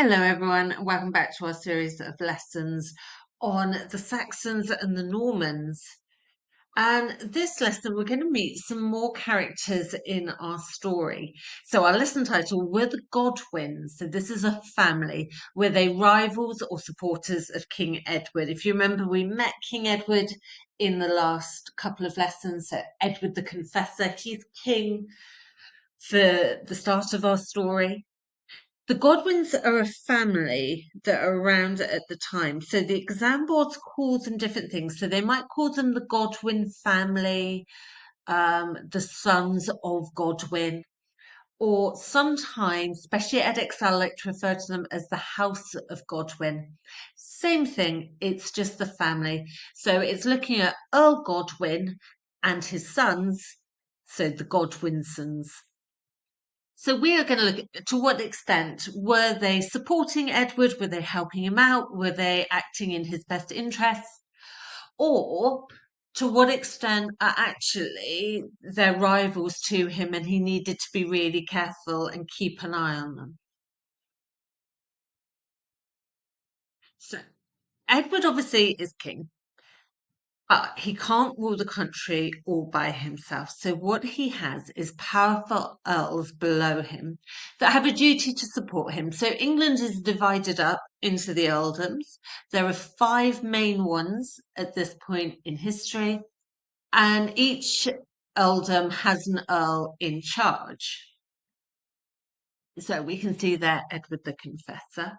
Hello, everyone. Welcome back to our series of lessons on the Saxons and the Normans. And this lesson, we're going to meet some more characters in our story. So, our lesson title were the Godwins. So, this is a family. Were they rivals or supporters of King Edward? If you remember, we met King Edward in the last couple of lessons. So, Edward the Confessor, he's king for the start of our story. The Godwins are a family that are around at the time. So the exam boards call them different things. So they might call them the Godwin family, the sons of Godwin, or sometimes, especially at Excel, I like to refer to them as the House of Godwin. Same thing, it's just the family. So it's looking at Earl Godwin and his sons, so the Godwinsons. So we are going to look at to what extent were they supporting Edward? Were they helping him out? Were they acting in his best interests? Or to what extent are actually their rivals to him and he needed to be really careful and keep an eye on them? So Edward obviously is king. But he can't rule the country all by himself. So what he has is powerful earls below him that have a duty to support him. So England is divided up into the earldoms. There are five main ones at this point in history, and each earldom has an earl in charge. So we can see there Edward the Confessor.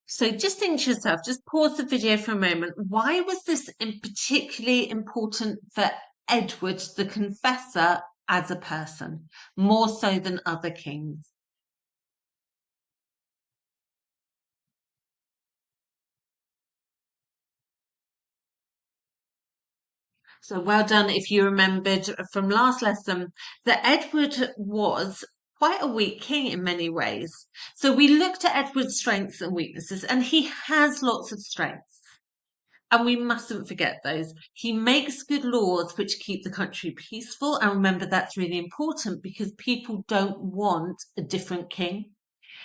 So just think to yourself, just pause the video for a moment. Why was this particularly important for Edward the Confessor as a person, more so than other kings? So well done if you remembered from last lesson that Edward was quite a weak king in many ways. So we looked at Edward's strengths and weaknesses, and he has lots of strengths. And we mustn't forget those. He makes good laws which keep the country peaceful. And remember, that's really important because people don't want a different king.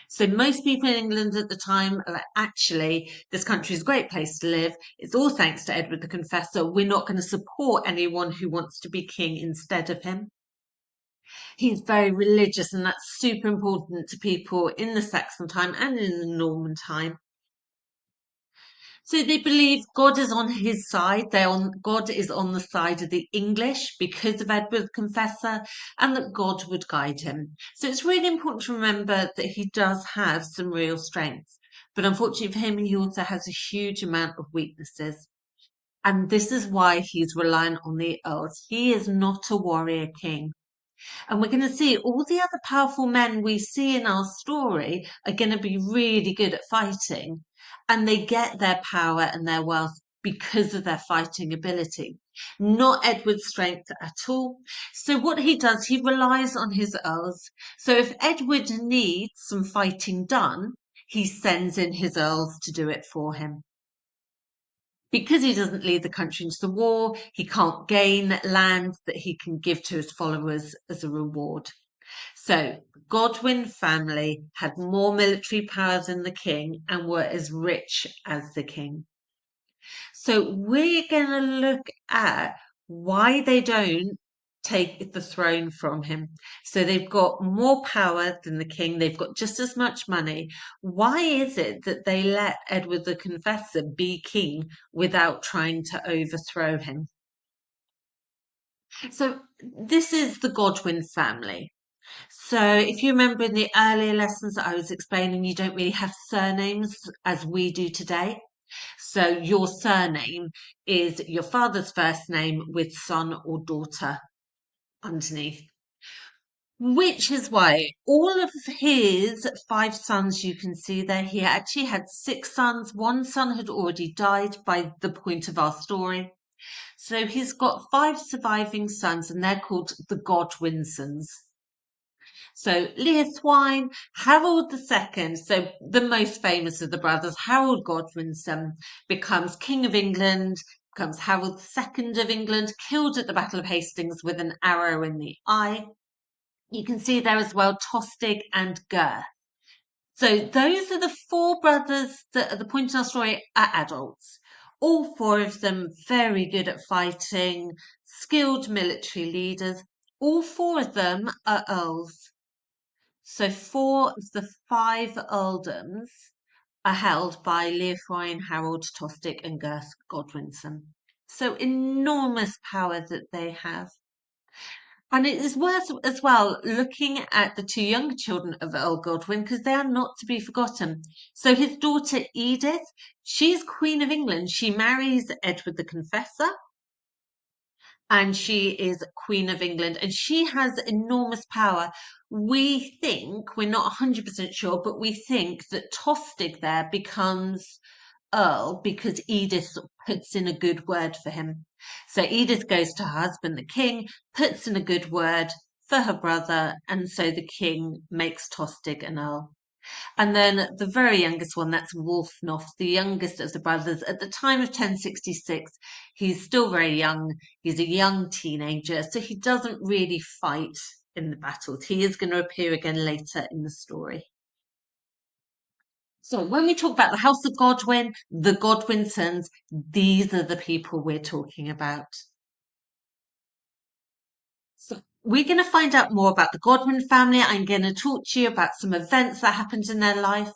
So most people in England at the time are like, actually, this country is a great place to live. It's all thanks to Edward the Confessor. We're not going to support anyone who wants to be king instead of him. He's very religious, and that's super important to people in the Saxon time and in the Norman time. So they believe God is on his side. God is on the side of the English because of Edward the Confessor, and that God would guide him. So it's really important to remember that he does have some real strengths. But unfortunately for him, he also has a huge amount of weaknesses. And this is why he's reliant on the earls. He is not a warrior king. And we're going to see all the other powerful men we see in our story are going to be really good at fighting. And they get their power and their wealth because of their fighting ability, not Edward's strength at all. So, what he does, he relies on his earls. So, if Edward needs some fighting done, he sends in his earls to do it for him. Because he doesn't lead the country into the war, he can't gain land that he can give to his followers as a reward. So, the Godwin family had more military power than the king and were as rich as the king. So, we're going to look at why they don't take the throne from him. So, they've got more power than the king, they've got just as much money. Why is it that they let Edward the Confessor be king without trying to overthrow him? So, this is the Godwin family. So, if you remember in the earlier lessons that I was explaining, you don't really have surnames as we do today. So, your surname is your father's first name with son or daughter underneath. Which is why all of his five sons you can see there, he actually had six sons. One son had already died by the point of our story. So he's got five surviving sons, and they're called the Godwinsons. So Leothwine, Harold II, so the most famous of the brothers, Harold Godwinson, becomes King of England, becomes Harold II of England, killed at the Battle of Hastings with an arrow in the eye. You can see there as well Tostig and Ger. So those are the four brothers that at the point in our story are adults. All four of them very good at fighting, skilled military leaders. All four of them are earls. So four of the five earldoms are held by Leofwine, Harold, Tostig, and Gurth Godwinson. So enormous power that they have. And it is worth as well looking at the two younger children of Earl Godwin because they are not to be forgotten. So his daughter Edith, she's Queen of England. She marries Edward the Confessor and she is Queen of England and she has enormous power. We think, we're not 100% sure, but we think that Tostig there becomes Earl because Edith puts in a good word for him. So Edith goes to her husband, the king, puts in a good word for her brother, and so the king makes Tostig an Earl. And then the very youngest one, that's Wulfnoth, the youngest of the brothers. At the time of 1066, he's still very young. He's a young teenager, so he doesn't really fight in the battles. He is going to appear again later in the story. So when we talk about the House of Godwin, the Godwinsons, these are the people we're talking about. So we're going to find out more about the Godwin family. I'm going to talk to you about some events that happened in their life.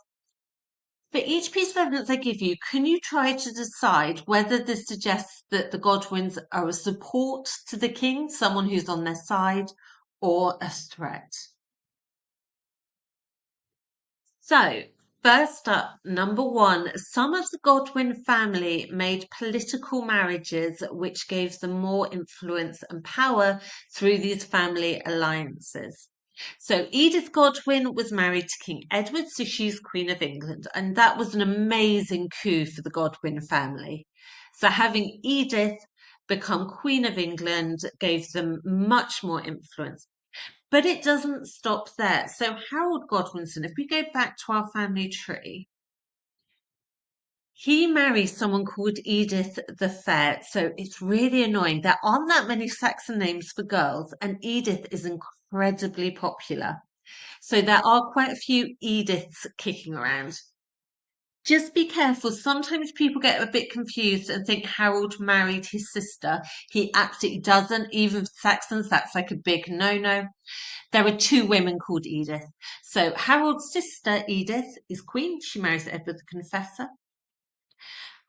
For each piece of evidence I give you, can you try to decide whether this suggests that the Godwins are a support to the king, someone who's on their side, or a threat? So, first up, number one, some of the Godwin family made political marriages which gave them more influence and power through these family alliances. So, Edith Godwin was married to King Edward, so she's Queen of England, and that was an amazing coup for the Godwin family. So, having Edith become Queen of England gave them much more influence. But it doesn't stop there. So Harold Godwinson, if we go back to our family tree, he marries someone called Edith the Fair. So it's really annoying. There aren't that many Saxon names for girls, and Edith is incredibly popular. So there are quite a few Ediths kicking around. Just be careful. Sometimes people get a bit confused and think Harold married his sister. He absolutely doesn't. Even for Saxons, that's like a big no-no. There were two women called Edith. So Harold's sister, Edith, is queen. She marries Edward the Confessor.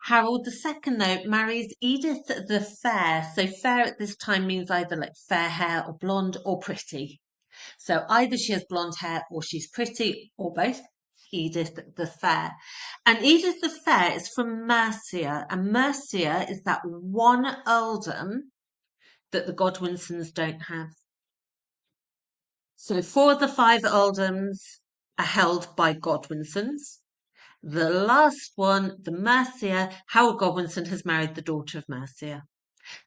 Harold II, though, marries Edith the Fair. So fair at this time means either like fair hair or blonde or pretty. So either she has blonde hair or she's pretty or both. Edith the Fair. And Edith the Fair is from Mercia. And Mercia is that one earldom that the Godwinsons don't have. So four of the five earldoms are held by Godwinsons. The last one, the Mercia, Harold Godwinson has married the daughter of Mercia.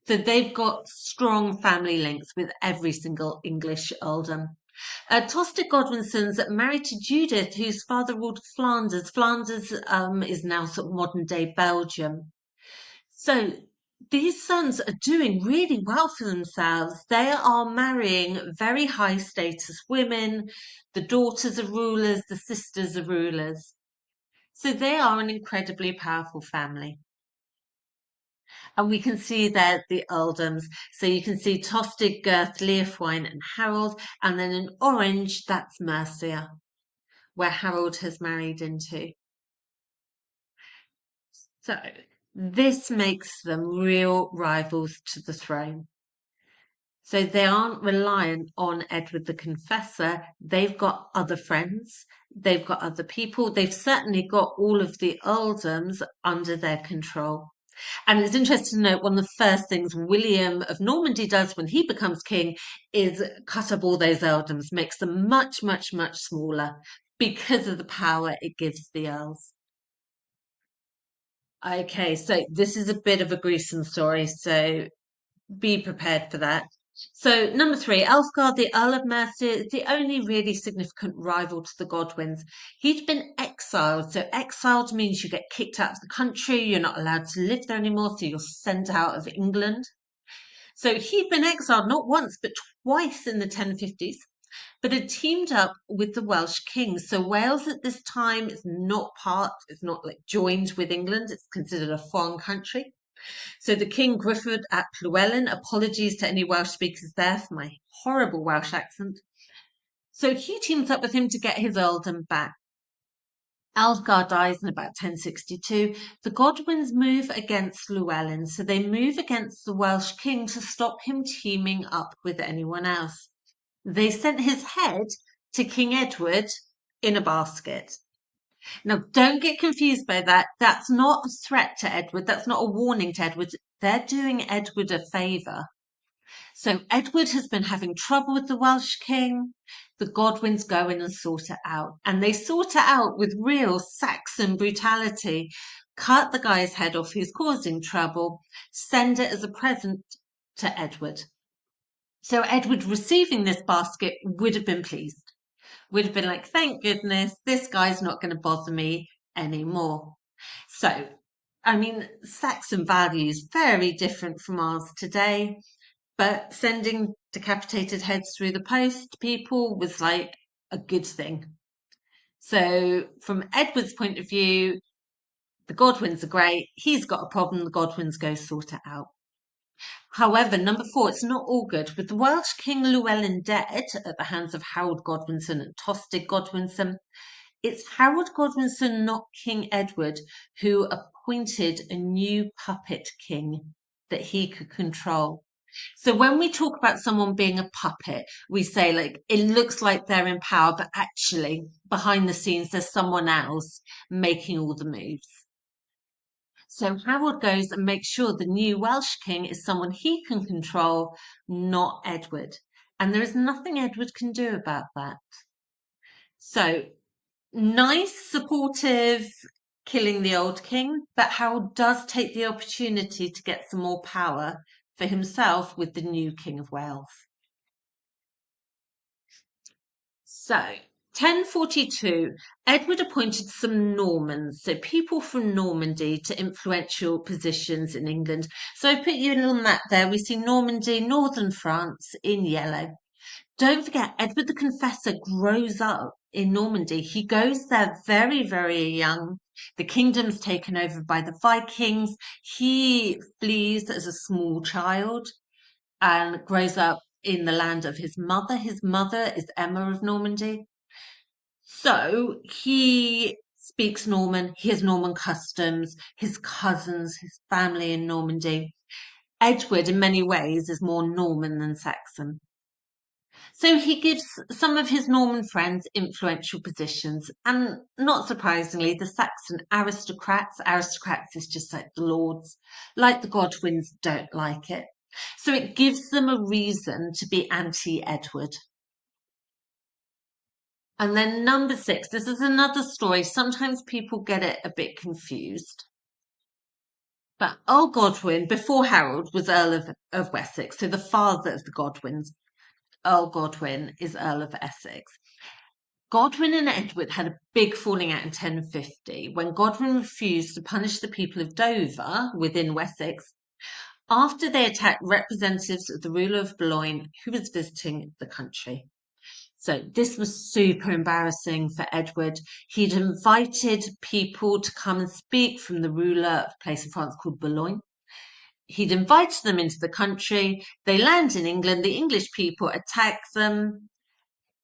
So they've got strong family links with every single English earldom. Tostig Godwinson's married to Judith, whose father ruled Flanders. Flanders is now sort of modern day Belgium. So these sons are doing really well for themselves. They are marrying very high status women. The daughters are rulers, the sisters are rulers. So they are an incredibly powerful family. And we can see there the earldoms. So you can see Tostig, Gurth, Leofwine, and Harold. And then in orange, that's Mercia, where Harold has married into. So this makes them real rivals to the throne. So they aren't reliant on Edward the Confessor. They've got other friends. They've got other people. They've certainly got all of the earldoms under their control. And it's interesting to note one of the first things William of Normandy does when he becomes king is cut up all those earldoms, makes them much, much, much smaller because of the power it gives the earls. Okay, so this is a bit of a gruesome story, so be prepared for that. So, number three, Elfgar, the Earl of Mercia, is the only really significant rival to the Godwins. He'd been exiled. So, exiled means you get kicked out of the country, you're not allowed to live there anymore, so you're sent out of England. So, he'd been exiled not once, but twice in the 1050s. but had teamed up with the Welsh king. So Wales at this time is not it's not like joined with England. It's considered a foreign country. So the King Griffith ap Llewellyn, apologies to any Welsh speakers there for my horrible Welsh accent. So he teams up with him to get his earldom back. Algar dies in about 1062. The Godwins move against Llewellyn, so they move against the Welsh king to stop him teaming up with anyone else. They sent his head to King Edward in a basket. Now, don't get confused by that. That's not a threat to Edward. That's not a warning to Edward. They're doing Edward a favour. So Edward has been having trouble with the Welsh king. The Godwins go in and sort it out. And they sort it out with real Saxon brutality. Cut the guy's head off who's causing trouble, send it as a present to Edward. So Edward receiving this basket would have been pleased. Would have been like, thank goodness, this guy's not going to bother me anymore. So, I mean, Saxon values very different from ours today. But sending decapitated heads through the post to people was like a good thing. So, from Edward's point of view, the Godwins are great. He's got a problem. The Godwins go sort it out. However, number 4, it's not all good. With the Welsh King Llewellyn dead at the hands of Harold Godwinson and Tostig Godwinson, it's Harold Godwinson, not King Edward, who appointed a new puppet king that he could control. So when we talk about someone being a puppet, we say like it looks like they're in power, but actually behind the scenes there's someone else making all the moves. So Harold goes and makes sure the new Welsh king is someone he can control, not Edward. And there is nothing Edward can do about that. So nice, supportive, killing the old king, but Harold does take the opportunity to get some more power for himself with the new King of Wales. So, 1042, Edward appointed some Normans, so people from Normandy, to influential positions in England. So I put you a little map there. We see Normandy, northern France in yellow. Don't forget, Edward the Confessor grows up in Normandy. He goes there very, very young. The kingdom's taken over by the Vikings. He flees as a small child and grows up in the land of his mother. His mother is Emma of Normandy. So he speaks Norman, he has Norman customs, his cousins, his family in Normandy. Edward, in many ways, is more Norman than Saxon. So he gives some of his Norman friends influential positions, and not surprisingly, the Saxon aristocrats is just like the lords, like the Godwins, don't like it. So it gives them a reason to be anti-Edward. And then number 6, this is another story. Sometimes people get it a bit confused. But Earl Godwin, before Harold, was Earl of Wessex, so the father of the Godwins. Earl Godwin is Earl of Essex. Godwin and Edward had a big falling out in 1050 when Godwin refused to punish the people of Dover within Wessex after they attacked representatives of the ruler of Boulogne who was visiting the country. So this was super embarrassing for Edward. He'd invited people to come and speak from the ruler of a place in France called Boulogne. He'd invited them into the country. They land in England. The English people attack them.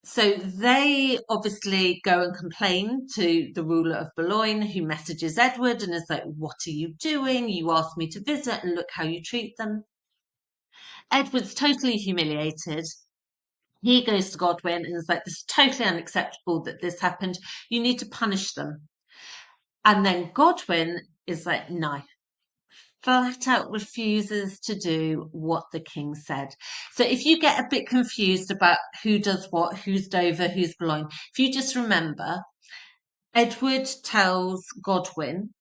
So they obviously go and complain to the ruler of Boulogne, who messages Edward and is like, what are you doing? You asked me to visit and look how you treat them. Edward's totally humiliated. He goes to Godwin and is like, this is totally unacceptable that this happened. You need to punish them. And then Godwin is like, no, flat out refuses to do what the king said. So if you get a bit confused about who does what, who's Dover, who's Boulogne, if you just remember, Edward tells Godwin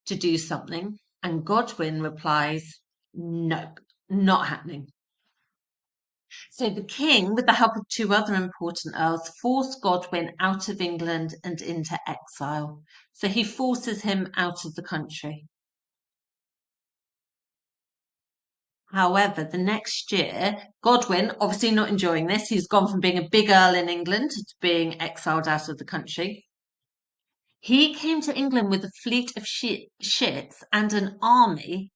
to do something, and Godwin replies, no, not happening. So the king, with the help of 2 other important earls, forced Godwin out of England and into exile. So he forces him out of the country. However, the next year, Godwin, obviously not enjoying this, he's gone from being a big earl in England to being exiled out of the country. He came to England with a fleet of ships and an army,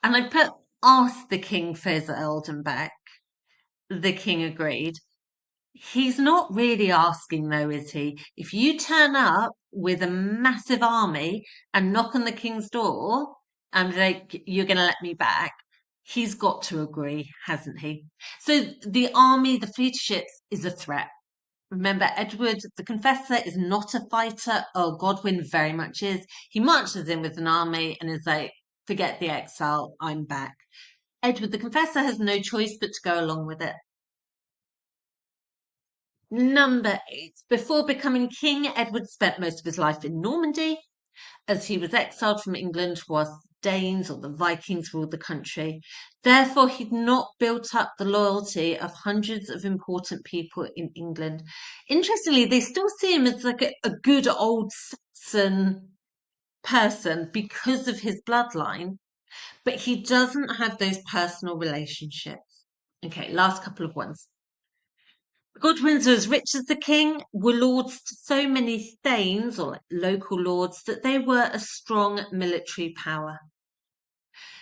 and I put asked the king for his earldom back. The king agreed. He's not really asking though, is he? If you turn up with a massive army and knock on the king's door and like, you're going to let me back, he's got to agree, hasn't he? So the army, the fleet of ships, is a threat. Remember, Edward the Confessor is not a fighter. Earl Godwin very much is. He marches in with an army and is like, forget the exile, I'm back. Edward the Confessor has no choice but to go along with it. Number 8. Before becoming king, Edward spent most of his life in Normandy, as he was exiled from England whilst Danes or the Vikings ruled the country. Therefore, he'd not built up the loyalty of hundreds of important people in England. Interestingly, they still see him as like a good old Saxon person because of his bloodline, but he doesn't have those personal relationships. Okay, last couple of ones. Godwins were as rich as the king, were lords to so many thanes or like local lords that they were a strong military power.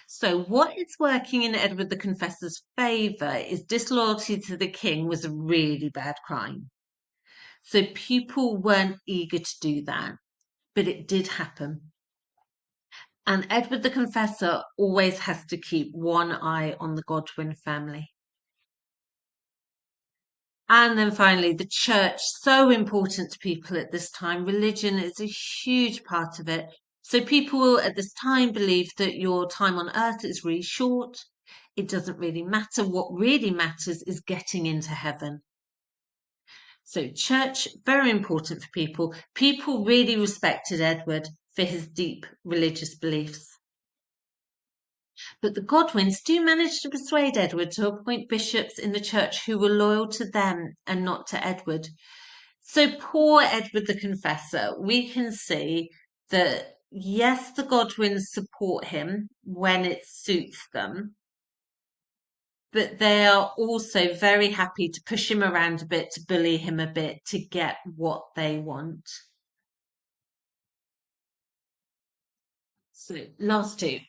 So what is working in Edward the Confessor's favour is disloyalty to the king was a really bad crime. So people weren't eager to do that, but it did happen. And Edward the Confessor always has to keep one eye on the Godwin family. And then finally, the church, so important to people at this time. Religion is a huge part of it. So people at this time believe that your time on earth is really short. It doesn't really matter. What really matters is getting into heaven. So church, very important for people. People really respected Edward for his deep religious beliefs. But the Godwins do manage to persuade Edward to appoint bishops in the church who were loyal to them and not to Edward. So poor Edward the Confessor, we can see that yes, the Godwins support him when it suits them, but they are also very happy to push him around a bit, to bully him a bit, to get what they want. So last two.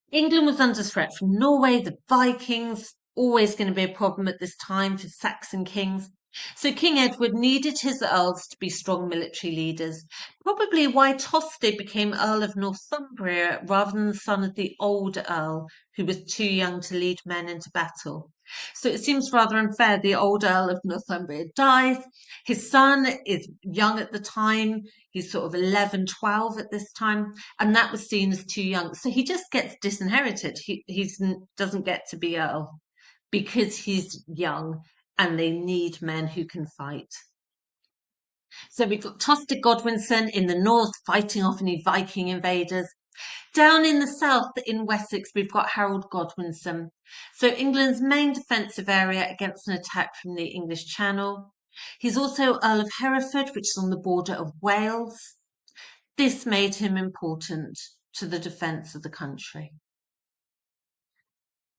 England was under threat from Norway, the Vikings, always going to be a problem at this time for Saxon kings. So King Edward needed his earls to be strong military leaders, probably why Tostig became Earl of Northumbria rather than the son of the old earl, who was too young to lead men into battle. So it seems rather unfair. The old Earl of Northumbria dies. His son is young at the time. He's sort of 11, 12 at this time, and that was seen as too young. So he just gets disinherited. He doesn't get to be Earl because he's young and they need men who can fight. So we've got Tostig Godwinson in the north fighting off any Viking invaders. Down in the south, in Wessex, we've got Harold Godwinson. So England's main defensive area against an attack from the English Channel. He's also Earl of Hereford, which is on the border of Wales. This made him important to the defence of the country.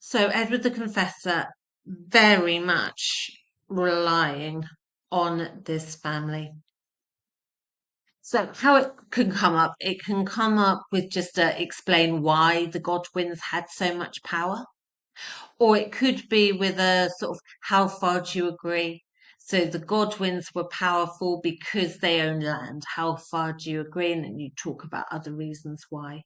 So Edward the Confessor, very much relying on this family. So how it can come up, it can come up with just to explain why the Godwins had so much power, or it could be with a sort of how far do you agree? So the Godwins were powerful because they owned land. How far do you agree? And then you talk about other reasons why.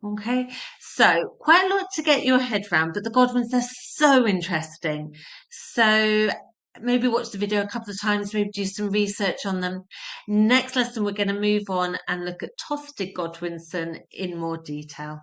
Okay, so quite a lot to get your head round, but the Godwins, they're so interesting. So maybe watch the video a couple of times, maybe do some research on them. Next lesson, we're going to move on and look at Tostig Godwinson in more detail.